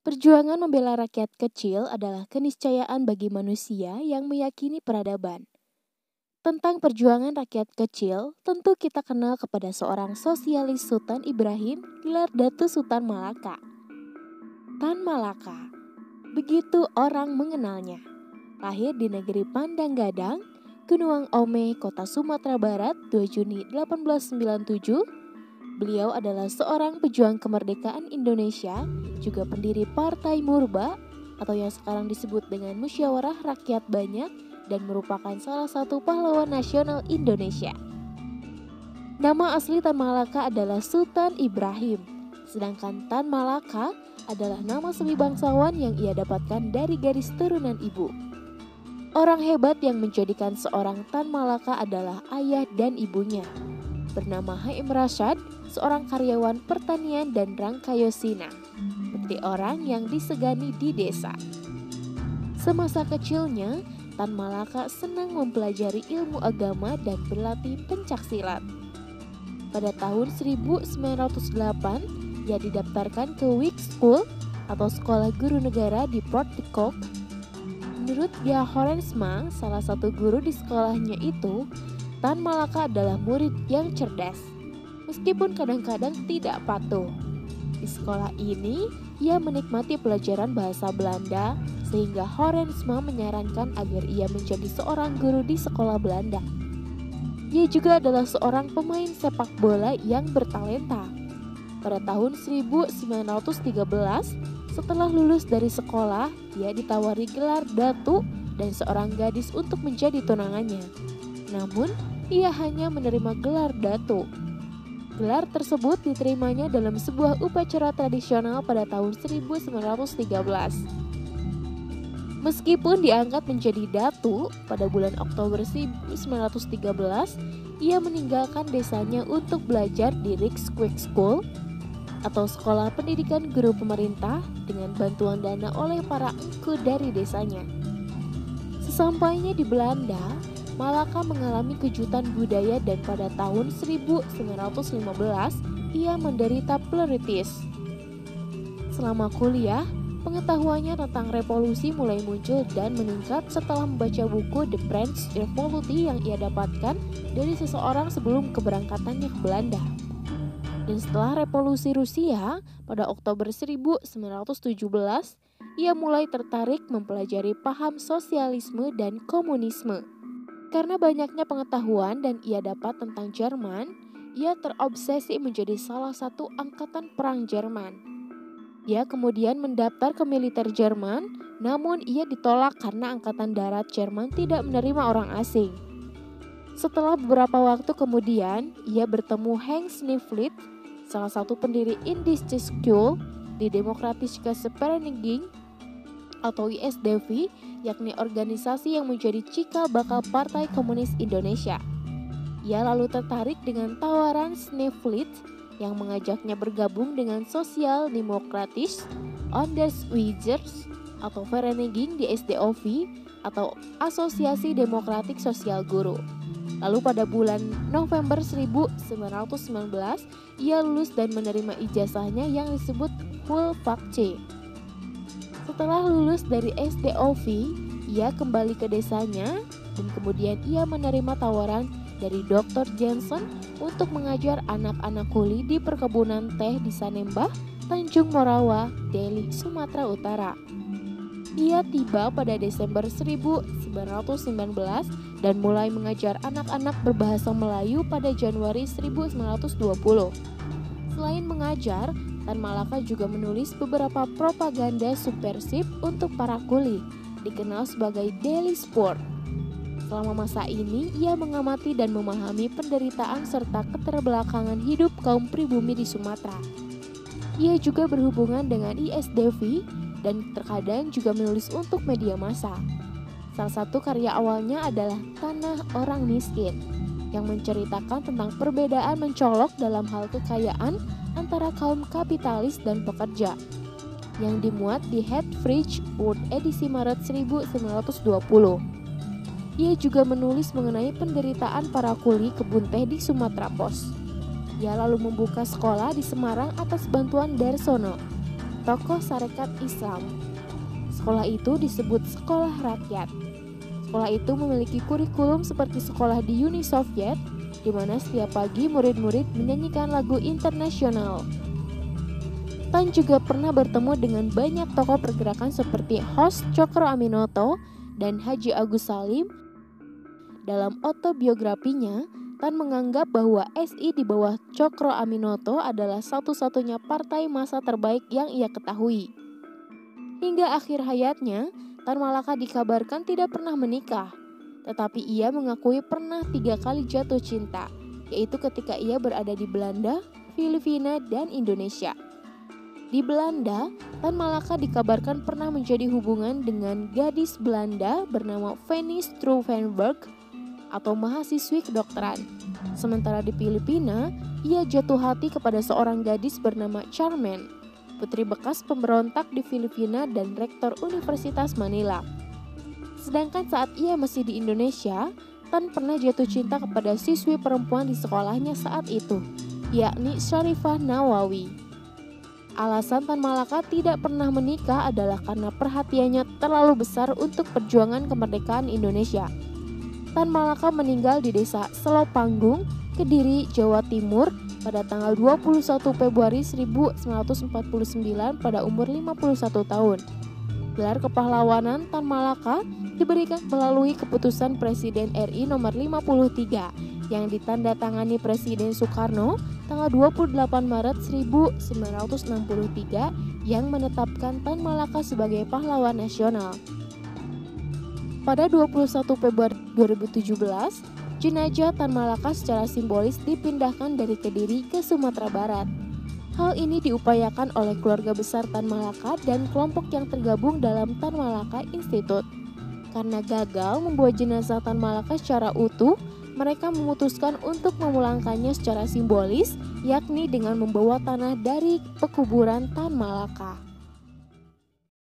Perjuangan membela rakyat kecil adalah keniscayaan bagi manusia yang meyakini peradaban. Tentang perjuangan rakyat kecil, tentu kita kenal kepada seorang sosialis Sultan Ibrahim, gelar Datu Sultan Malaka. Tan Malaka, begitu orang mengenalnya. Lahir di negeri Pandang Gadang, Genuang Ome, Kota Sumatera Barat, 2 Juni 1897. Beliau adalah seorang pejuang kemerdekaan Indonesia, juga pendiri Partai Murba atau yang sekarang disebut dengan Musyawarah Rakyat Banyak dan merupakan salah satu pahlawan nasional Indonesia. Nama asli Tan Malaka adalah Sultan Ibrahim, sedangkan Tan Malaka adalah nama semi bangsawan yang ia dapatkan dari garis turunan ibu. Orang hebat yang menjadikan seorang Tan Malaka adalah ayah dan ibunya, bernama Haim Rashad, seorang karyawan pertanian dan Rangkayosina, seperti orang yang disegani di desa. Semasa kecilnya, Tan Malaka senang mempelajari ilmu agama dan berlatih pencaksilat. Pada tahun 1908, ia didaftarkan ke Whig School atau Sekolah Guru Negara di Port de Coq. Menurut Dia Horensma, salah satu guru di sekolahnya itu, Tan Malaka adalah murid yang cerdas, meskipun kadang-kadang tidak patuh. Di sekolah ini, ia menikmati pelajaran bahasa Belanda, sehingga Horensma menyarankan agar ia menjadi seorang guru di sekolah Belanda. Ia juga adalah seorang pemain sepak bola yang bertalenta. Pada tahun 1913, setelah lulus dari sekolah, ia ditawari gelar Datu dan seorang gadis untuk menjadi tunangannya. Namun, ia hanya menerima gelar Datu. Gelar tersebut diterimanya dalam sebuah upacara tradisional pada tahun 1913. Meskipun diangkat menjadi Datu pada bulan Oktober 1913, ia meninggalkan desanya untuk belajar di Rijkskwijk School atau Sekolah Pendidikan Guru Pemerintah dengan bantuan dana oleh para engku dari desanya. Sesampainya di Belanda, Malaka mengalami kejutan budaya dan pada tahun 1915 ia menderita pleuritis. Selama kuliah, pengetahuannya tentang revolusi mulai muncul dan meningkat setelah membaca buku The French Revolution yang ia dapatkan dari seseorang sebelum keberangkatannya ke Belanda. Dan setelah revolusi Rusia pada Oktober 1917, ia mulai tertarik mempelajari paham sosialisme dan komunisme. Karena banyaknya pengetahuan dan ia dapat tentang Jerman, ia terobsesi menjadi salah satu angkatan perang Jerman. Ia kemudian mendaftar ke militer Jerman, namun ia ditolak karena angkatan darat Jerman tidak menerima orang asing. Setelah beberapa waktu kemudian, ia bertemu Henk Sneevliet, salah satu pendiri Indische School di Demokratische Vereniging atau ISDV, yakni organisasi yang menjadi cikal bakal Partai Komunis Indonesia. Ia lalu tertarik dengan tawaran Sneevliet yang mengajaknya bergabung dengan Sosial Demokratisch Onderwijzers atau Vereniging di SDOV atau Asosiasi Demokratik Sosial Guru. Lalu pada bulan November 1919, ia lulus dan menerima ijazahnya yang disebut Hulvakce. Setelah lulus dari SDOV, ia kembali ke desanya dan kemudian ia menerima tawaran dari Dr. Jensen untuk mengajar anak-anak kuli di perkebunan teh di Sanembah, Tanjung Morawa, Deli, Sumatera Utara. Ia tiba pada Desember 1919 dan mulai mengajar anak-anak berbahasa Melayu pada Januari 1920. Selain mengajar, Tan Malaka juga menulis beberapa propaganda subversif untuk para kuli, dikenal sebagai Daily Sport. Selama masa ini, ia mengamati dan memahami penderitaan serta keterbelakangan hidup kaum pribumi di Sumatera. Ia juga berhubungan dengan ISDV dan terkadang juga menulis untuk media massa. Salah satu karya awalnya adalah Tanah Orang Miskin, yang menceritakan tentang perbedaan mencolok dalam hal kekayaan antara kaum kapitalis dan pekerja, yang dimuat di Helfrich Wood edisi Maret 1920. Ia juga menulis mengenai penderitaan para kuli kebun teh di Sumatera Pos. Ia lalu membuka sekolah di Semarang atas bantuan Darsono. tokoh Sarekat Islam. Sekolah itu disebut sekolah rakyat. Sekolah itu memiliki kurikulum seperti sekolah di Uni Soviet, di mana setiap pagi murid-murid menyanyikan lagu internasional. Tan juga pernah bertemu dengan banyak tokoh pergerakan seperti Hos Cokro Aminoto dan Haji Agus Salim. Dalam autobiografinya, Tan menganggap bahwa SI di bawah Cokro Aminoto adalah satu-satunya partai massa terbaik yang ia ketahui. Hingga akhir hayatnya, Tan Malaka dikabarkan tidak pernah menikah, tetapi ia mengakui pernah 3 kali jatuh cinta, yaitu ketika ia berada di Belanda, Filipina, dan Indonesia. Di Belanda, Tan Malaka dikabarkan pernah menjadi hubungan dengan gadis Belanda bernama Fanny Struvenberg atau mahasiswi kedokteran. Sementara di Filipina, ia jatuh hati kepada seorang gadis bernama Charmaine, putri bekas pemberontak di Filipina dan rektor Universitas Manila. Sedangkan saat ia masih di Indonesia, Tan pernah jatuh cinta kepada siswi perempuan di sekolahnya saat itu, yakni Syarifah Nawawi. Alasan Tan Malaka tidak pernah menikah adalah karena perhatiannya terlalu besar untuk perjuangan kemerdekaan Indonesia. Tan Malaka meninggal di desa Selopanggung, Kediri, Jawa Timur pada tanggal 21 Februari 1949 pada umur 51 tahun. Gelar kepahlawanan Tan Malaka diberikan melalui keputusan Presiden RI nomor 53 yang ditandatangani Presiden Soekarno tanggal 28 Maret 1963 yang menetapkan Tan Malaka sebagai pahlawan nasional. Pada 21 Februari 2017, jenazah Tan Malaka secara simbolis dipindahkan dari Kediri ke Sumatera Barat. Hal ini diupayakan oleh keluarga besar Tan Malaka dan kelompok yang tergabung dalam Tan Malaka Institute. Karena gagal membawa jenazah Tan Malaka secara utuh, mereka memutuskan untuk memulangkannya secara simbolis, yakni dengan membawa tanah dari pekuburan Tan Malaka.